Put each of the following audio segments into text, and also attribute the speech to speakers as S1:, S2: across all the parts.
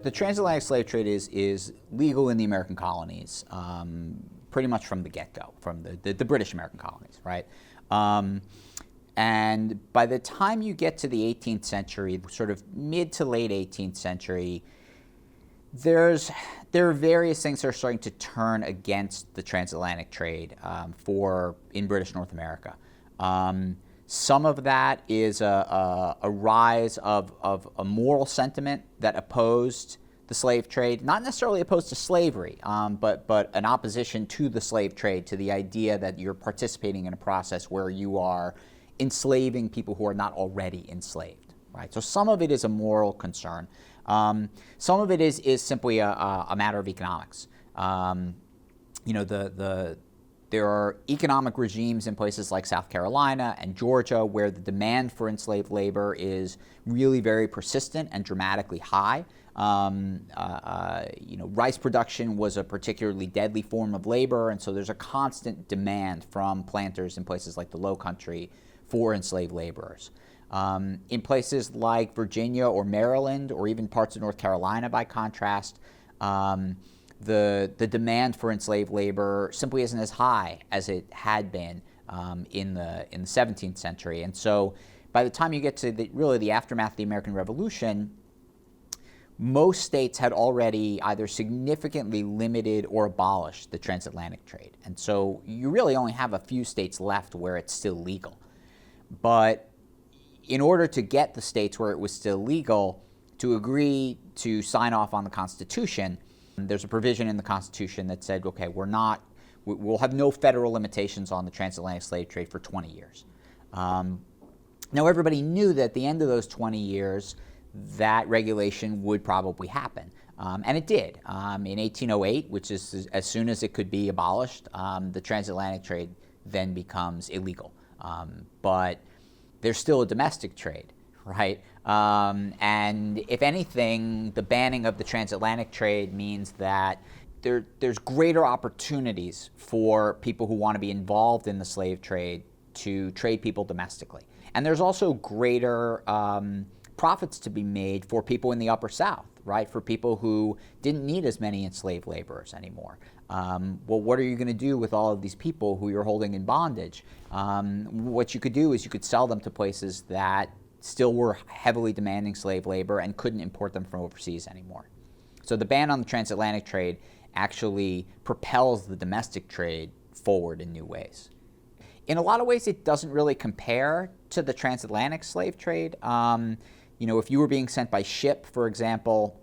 S1: The transatlantic slave trade is legal in the American colonies, pretty much from the get-go, from the British American colonies, right? And by the time you get to the 18th century, sort of mid to late 18th century, there are various things that are starting to turn against the transatlantic trade in British North America. Some of that is a rise of a moral sentiment that opposed the slave trade, not necessarily opposed to slavery, but an opposition to the slave trade, to the idea that you're participating in a process where you are enslaving people who are not already enslaved, right? So some of it is a moral concern. Some of it is simply a matter of economics. There are economic regimes in places like South Carolina and Georgia where the demand for enslaved labor is really very persistent and dramatically high. Rice production was a particularly deadly form of labor, and so there's a constant demand from planters in places like the Low Country for enslaved laborers. In places like Virginia or Maryland, or even parts of North Carolina by contrast, the demand for enslaved labor simply isn't as high as it had been in the 17th century. And so by the time you get to the aftermath of the American Revolution, most states had already either significantly limited or abolished the transatlantic trade. And so you really only have a few states left where it's still legal. But in order to get the states where it was still legal to agree to sign off on the Constitution, there's a provision in the Constitution that said, okay, we'll have no federal limitations on the transatlantic slave trade for 20 years. Now, everybody knew that at the end of those 20 years, that regulation would probably happen. And it did. In 1808, which is as soon as it could be abolished, the transatlantic trade then becomes illegal. But there's still a domestic trade, right? And if anything, the banning of the transatlantic trade means that there's greater opportunities for people who want to be involved in the slave trade to trade people domestically. And there's also greater profits to be made for people in the Upper South, right? For people who didn't need as many enslaved laborers anymore. Well, what are you going to do with all of these people who you're holding in bondage? What you could do is you could sell them to places that still were heavily demanding slave labor and couldn't import them from overseas anymore. So the ban on the transatlantic trade actually propels the domestic trade forward in new ways. In a lot of ways, it doesn't really compare to the transatlantic slave trade. If you were being sent by ship, for example,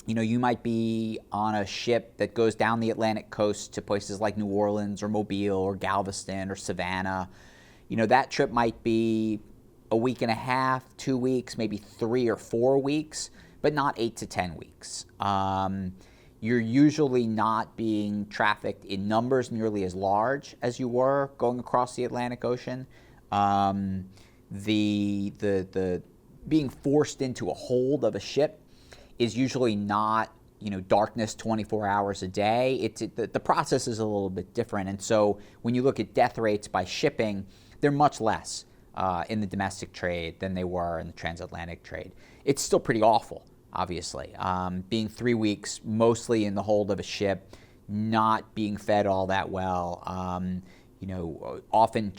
S1: you might be on a ship that goes down the Atlantic coast to places like New Orleans or Mobile or Galveston or Savannah. That trip might be a week and a half, 2 weeks, maybe 3 or 4 weeks, but not 8 to 10 weeks. You're usually not being trafficked in numbers nearly as large as you were going across the Atlantic Ocean. The being forced into a hold of a ship is usually not, darkness 24 hours a day. The process is a little bit different. And so when you look at death rates by shipping, they're much less in the domestic trade than they were in the transatlantic trade. It's still pretty awful, obviously. Being 3 weeks mostly in the hold of a ship, not being fed all that well, often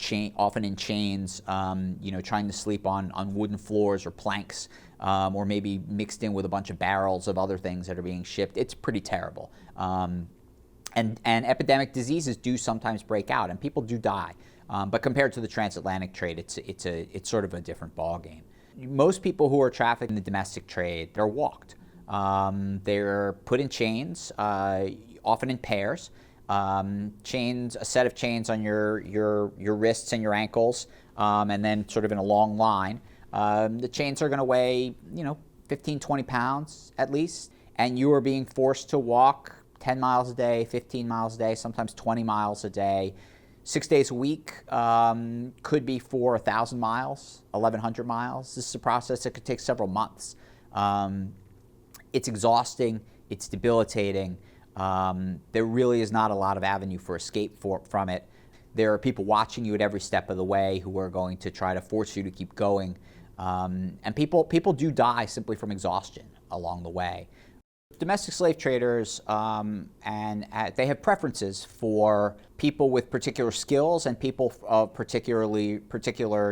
S1: in chains, trying to sleep on wooden floors or planks, or maybe mixed in with a bunch of barrels of other things that are being shipped. It's pretty terrible. And epidemic diseases do sometimes break out, and people do die. But compared to the transatlantic trade, it's sort of a different ballgame. Most people who are trafficked in the domestic trade, they're walked. They're put in chains, often in pairs. A set of chains on your wrists and your ankles, and then sort of in a long line. The chains are going to weigh, 15, 20 pounds at least, and you are being forced to walk 10 miles a day, 15 miles a day, sometimes 20 miles a day, 6 days a week, could be for 1,000 miles, 1,100 miles. This is a process that could take several months. It's exhausting, it's debilitating. There really is not a lot of avenue for escape from it. There are people watching you at every step of the way who are going to try to force you to keep going. And people do die simply from exhaustion along the way. Domestic slave traders, they have preferences for people with particular skills and people of particular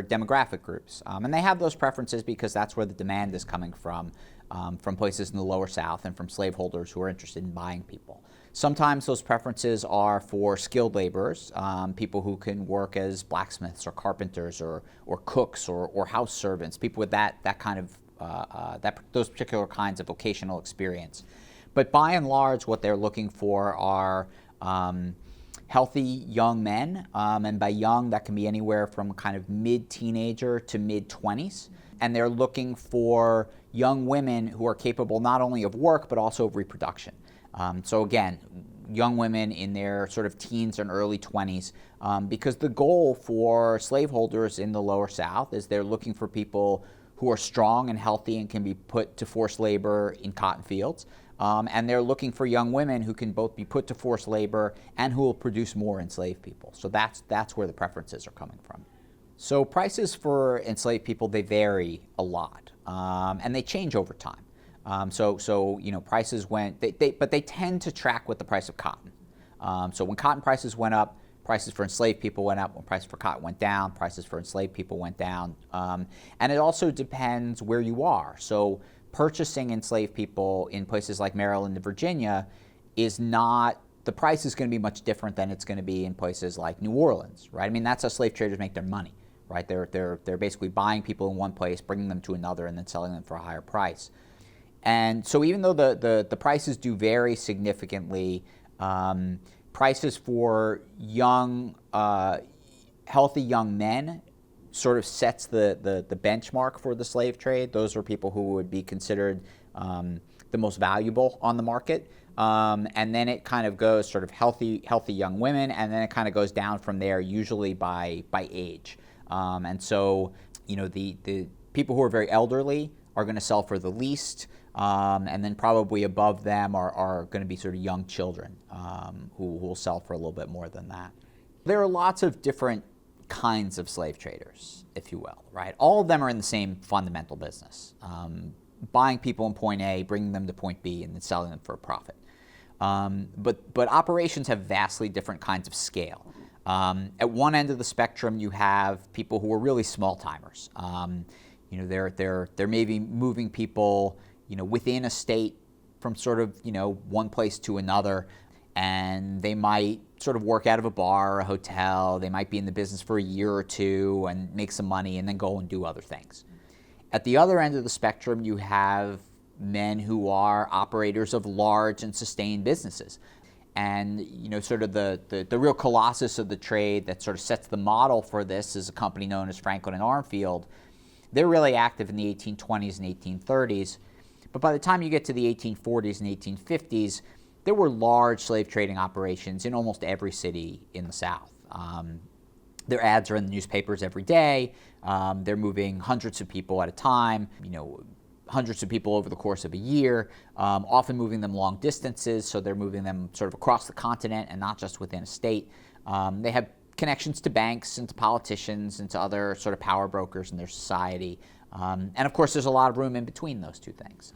S1: demographic groups. And they have those preferences because that's where the demand is coming from places in the lower South and from slaveholders who are interested in buying people. Sometimes those preferences are for skilled laborers, people who can work as blacksmiths or carpenters or cooks or house servants, people with that kind of those particular kinds of vocational experience. But by and large, what they're looking for are healthy young men, and by young, that can be anywhere from kind of mid-teenager to mid-20s. And they're looking for young women who are capable not only of work, but also of reproduction. So again, young women in their sort of teens and early 20s, because the goal for slaveholders in the lower South is they're looking for people who are strong and healthy and can be put to forced labor in cotton fields. And they're looking for young women who can both be put to forced labor and who will produce more enslaved people. So that's where the preferences are coming from. So prices for enslaved people, they vary a lot, and they change over time. So prices went, but they tend to track with the price of cotton. So when cotton prices went up, prices for enslaved people went up. When prices for cotton went down, prices for enslaved people went down. And it also depends where you are. So purchasing enslaved people in places like Maryland and Virginia is not, the price is going to be much different than it's going to be in places like New Orleans, right? I mean, that's how slave traders make their money, right? They're basically buying people in one place, bringing them to another, and then selling them for a higher price. And so even though the prices do vary significantly, prices for young, healthy young men sort of sets the benchmark for the slave trade. Those are people who would be considered the most valuable on the market. And then it kind of goes sort of healthy young women, and then it kind of goes down from there, usually by age. And so, the people who are very elderly are going to sell for the least. And then probably above them are going to be sort of young children who will sell for a little bit more than that. There are lots of different kinds of slave traders, if you will, right? All of them are in the same fundamental business, buying people in point A, bringing them to point B, and then selling them for a profit. But operations have vastly different kinds of scale. At one end of the spectrum, you have people who are really small timers. They're maybe moving people within a state from sort of, one place to another, and they might sort of work out of a bar or a hotel. They might be in the business for a year or two and make some money and then go and do other things. At the other end of the spectrum, you have men who are operators of large and sustained businesses. And, sort of the real colossus of the trade that sort of sets the model for this is a company known as Franklin and Armfield. They're really active in the 1820s and 1830s. But by the time you get to the 1840s and 1850s, there were large slave trading operations in almost every city in the South. Their ads are in the newspapers every day. They're moving hundreds of people at a time, hundreds of people over the course of a year, often moving them long distances, so they're moving them sort of across the continent and not just within a state. They have connections to banks and to politicians and to other sort of power brokers in their society. And of course, there's a lot of room in between those two things.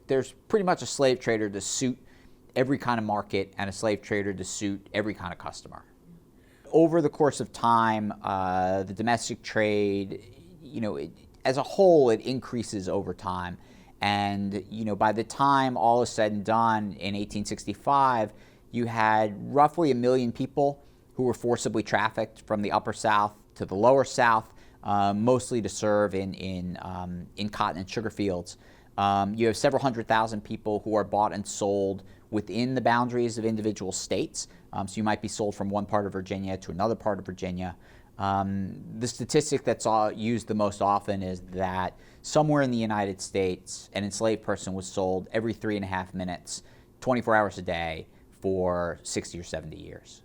S1: There's pretty much a slave trader to suit every kind of market and a slave trader to suit every kind of customer. Over the course of time, the domestic trade, as a whole, it increases over time. And, by the time all is said and done in 1865, you had roughly 1 million people who were forcibly trafficked from the upper South to the lower South, mostly to serve in cotton and sugar fields. You have several 100,000 people who are bought and sold within the boundaries of individual states. So you might be sold from one part of Virginia to another part of Virginia. The statistic that's used the most often is that somewhere in the United States, an enslaved person was sold every 3.5 minutes, 24 hours a day, for 60 or 70 years.